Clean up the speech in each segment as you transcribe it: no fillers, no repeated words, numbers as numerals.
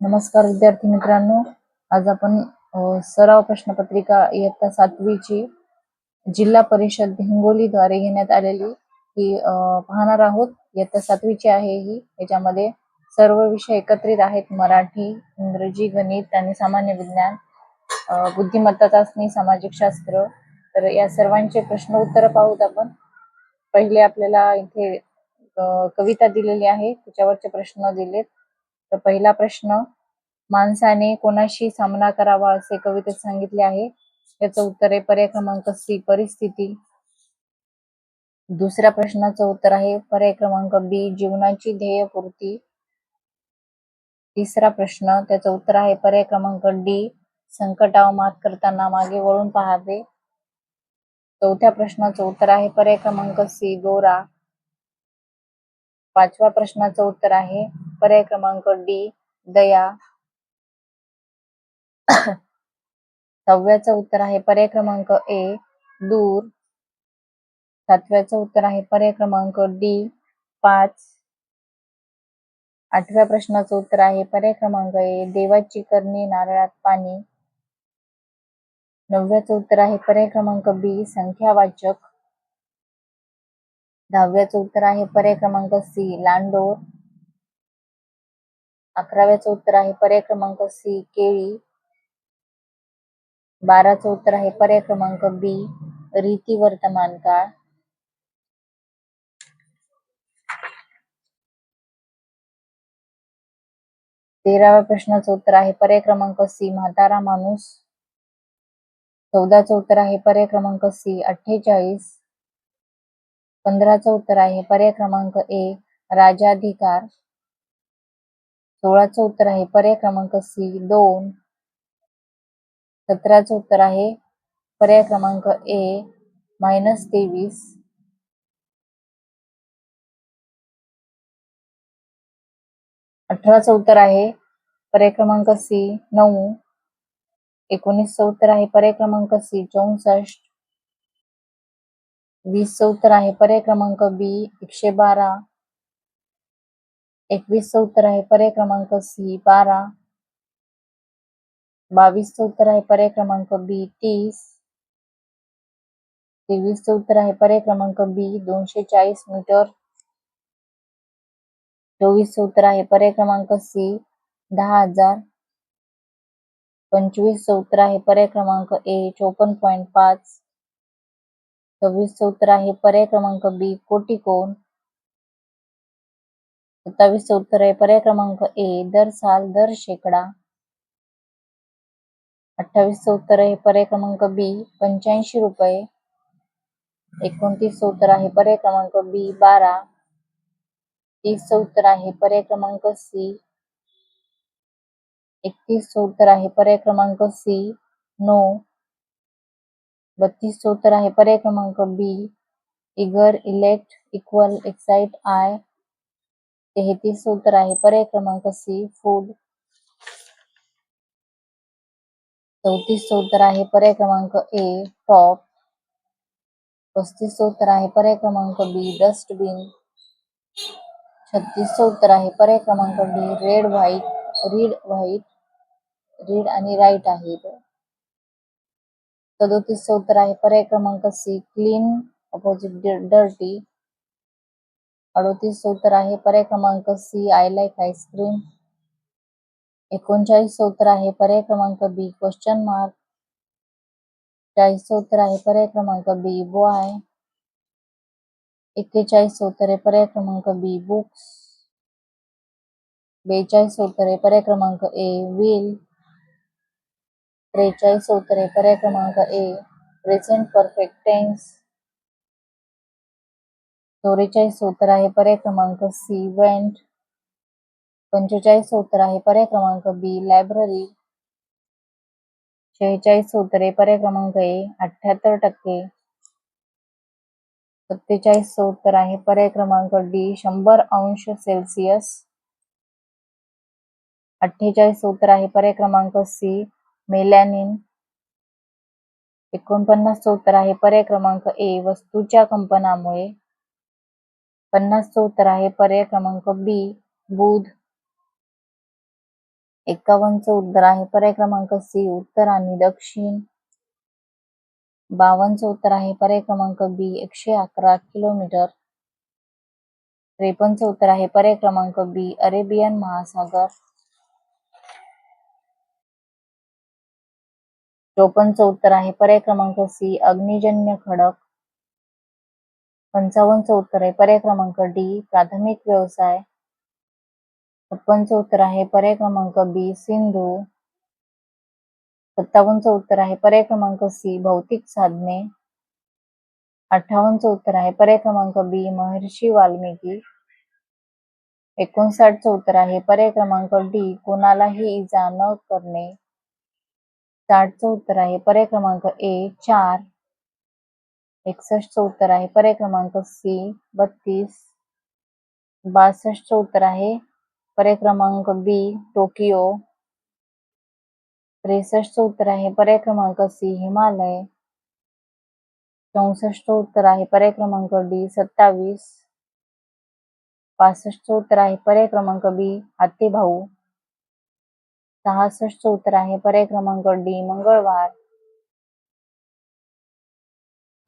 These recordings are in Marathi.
नमस्कार विद्यार्थी मित्रांनो, आज आपण सराव प्रश्नपत्रिका इयत्ता 7वीची जिल्हा परिषद हिंगोलीद्वारे घेण्यात आलेली ही पाहणार आहोत. इयत्ता 7वीची आहे ही. याच्यामध्ये सर्व विषय एकत्रित आहेत. मराठी, इंग्रजी, गणित आणि सामान्य विज्ञान, बुद्धिमत्ता चाचणी, सामाजिक शास्त्र. तर या सर्वांचे प्रश्न उत्तर पाहूत आपण. पहिले आपल्याला इथे कविता दिलेली आहे, त्याच्यावरचे प्रश्न दिलेत. तर पहिला प्रश्न, माणसाने कोणाशी सामना करावा असे कवितेत सांगितले आहे. याचं उत्तर आहे पर्याय क्रमांक सी, परिस्थिती. दुसऱ्या प्रश्नाचं उत्तर आहे पर्याय क्रमांक बी, जीवनाची ध्येयपूर्ती. तिसरा प्रश्न, त्याचं उत्तर आहे पर्याय क्रमांक डी, संकटावर मात करताना मागे वळून पाहावे. चौथ्या प्रश्नाचं उत्तर आहे पर्याय क्रमांक सी, दोरा. पाचव्या प्रश्नाचं उत्तर आहे पर्याय क्रमांक डी, दया. सहाव्याचं उत्तर आहे पर्याय क्रमांक ए, दूर. सातव्याचं उत्तर आहे पर्याय क्रमांक डी, 5. आठव्या प्रश्नाचं उत्तर आहे पर्याय क्रमांक ए, देवाची करणी नारळात पाणी. नवव्याचं उत्तर आहे पर्याय क्रमांक बी, संख्यावाचक. दहाव्याचं उत्तर आहे पर्याय क्रमांक सी, लांडोर. 11व्याचं उत्तर आहे पर्याय क्रमांक सी, केळी. 12चं उत्तर आहे पर्याय क्रमांक बी, रीती वर्तमान काळ. 13व्या प्रश्नाचं उत्तर आहे पर्याय क्रमांक सी, म्हातारा माणूस. 14चं उत्तर आहे पर्याय क्रमांक सी, 48. 15चं उत्तर आहे पर्याय क्रमांक ए, राजाधिकार. 16चं उत्तर आहे पर्याय क्रमांक सी, 2. 17चं उत्तर आहे पर्याय क्रमांक ए, -23. 18चं उत्तर आहे पर्याय क्रमांक सी, 9. 19चं उत्तर आहे पर्याय क्रमांक सी, 64. 20चं उत्तर आहे पर्याय क्रमांक बी, 112. 21चं उत्तर आहे पर्याय क्रमांक सी, 12. 22चं उत्तर आहे पर्याय क्रमांक बी, 30. 23चं उत्तर आहे पर्याय क्रमांक बी, 240 मीटर. 24चं उत्तर आहे पर्याय क्रमांक सी, 10,000. 25चं उत्तर आहे पर्याय क्रमांक ए, 54.5. 26चं उत्तर आहे पर्याय क्रमांक बी, कोटी कोण. 27चं उत्तर आहे पर्याय क्रमांक ए, दर साल, दर शेकडा. 28चं उत्तर आहे पर्याय क्रमांक बी, 85 रुपये. 29चं उत्तर आहे पर्याय क्रमांक बी, 12. 30चं उत्तर आहे पर्याय क्रमांक सी. 31चं उत्तर आहे पर्याय क्रमांक सी, 9. 32चं उत्तर आहे पर्याय क्रमांक B, eager, elect, equal, excite, आय. 33चं उत्तर आहे पर्याय क्रमांक सी, फूड. 34चं उत्तर आहे पर्याय क्रमांक ए, टॉप. 35चं उत्तर आहे पर्याय क्रमांक बी, डस्टबिन. 36चं उत्तर आहे पर्याय क्रमांक डी, रीड, व्हाईट. रीड आणि राईट आहे. 37चं उत्तर आहे पर्याय क्रमांक सी, क्लीन, अपोजिट डर्टी. 38चं उत्तर आहे पर्याय क्रमांक सी, आय लाईक आईस्क्रीम. 39चं उत्तर आहे पर्याय क्रमांक बी, क्वेश्चन मार्क. 40चं उत्तर आहे पर्याय क्रमांक बी, बॉय. 41चं उत्तर आहे पर्याय क्रमांक बी, बुक्स. 42चं उत्तर आहे पर्याय क्रमांक ए, व्हील. 43चं उत्तर आहे पर्याय क्रमांक ए, प्रेझेंट परफेक्ट टेन्स. 44चं उत्तर आहे पर्याय क्रमांक सी, वेंट. 45चं उत्तर आहे पर्याय क्रमांक बी, लायब्ररी. 46चं उत्तर आहे पर्याय क्रमांक ए, 78%. 47चं उत्तर आहे पर्याय क्रमांक डी, 100°C. 48चं उत्तर आहे पर्याय क्रमांक सी, मेलॅनिन. 49चं उत्तर आहे पर्याय क्रमांक ए, वस्तूच्या कंपनामुळे. 50चं उत्तर आहे पर्याय क्रमांक बी, बुध. 51चं उत्तर आहे पर्याय क्रमांक सी उत्तर आणि दक्षिण. 52चं उत्तर आहे पर्याय क्रमांक बी 111 किलोमीटर. 53चं उत्तर आहे पर्याय क्रमांक बी अरेबियन महासागर. 54चं उत्तर आहे पर्याय क्रमांक सी अग्निजन्य खडक. 55चं उत्तर आहे पर्याय क्रमांक डी प्राथमिक व्यवसाय. 56चं उत्तर आहे पर्याय क्रमांक बी सिंधू. 57चं उत्तर आहे पर्याय क्रमांक सी भौतिक साधने. 58चं उत्तर आहे पर्याय क्रमांक बी महर्षी वाल्मिकी. 59चं उत्तर आहे पर्याय क्रमांक डी कोणालाही इजा न करणे. 60चं उत्तर आहे पर्याय क्रमांक ए 4. 61चं उत्तर आहे पर्याय क्रमांक सी 32. 62चं उत्तर आहे पर्याय क्रमांक बी टोकियो. 63चं उत्तर आहे पर्याय क्रमांक सी हिमालय. 64चं उत्तर आहे पर्याय क्रमांक डी 27. 65चं उत्तर आहे पर्याय क्रमांक बी हत्तीभाऊ. 66चं उत्तर आहे पर्याय क्रमांक डी मंगळवार.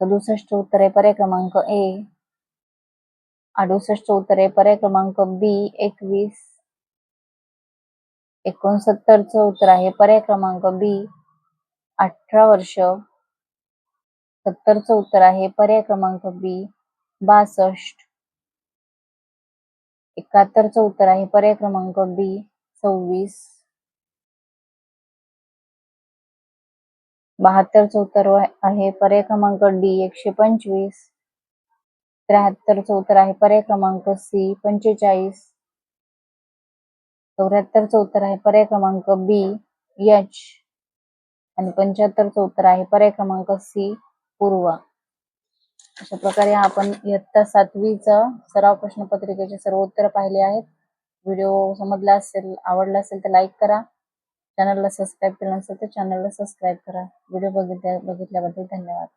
67चं उत्तर आहे पर्याय क्रमांक ए. 68चं उत्तर आहे पर्याय क्रमांक बी 21. 69चं उत्तर आहे पर्याय क्रमांक बी 18 वर्ष. 70चं उत्तर आहे पर्याय क्रमांक बी 62. 71चं उत्तर आहे पर्याय क्रमांक बी 26. 72चं उत्तर आहे पर्याय क्रमांक डी 125. 73चं उत्तर आहे पर्याय क्रमांक सी 45. 74चं उत्तर आहे पर्याय क्रमांक बी एच. आणि 75चं उत्तर आहे पर्याय क्रमांक सी पूर्व. अशा प्रकारे आपण इयत्ता 7वीचा सराव प्रश्नपत्रिकेचे सर्व उत्तर पाहिले आहेत. व्हिडिओ समजला असेल, आवडला असेल तर लाईक करा. चॅनलला सबस्क्राईब केलं नसेल तर चॅनलला सबस्क्राईब करा. व्हिडिओ बघितल्याबद्दल धन्यवाद.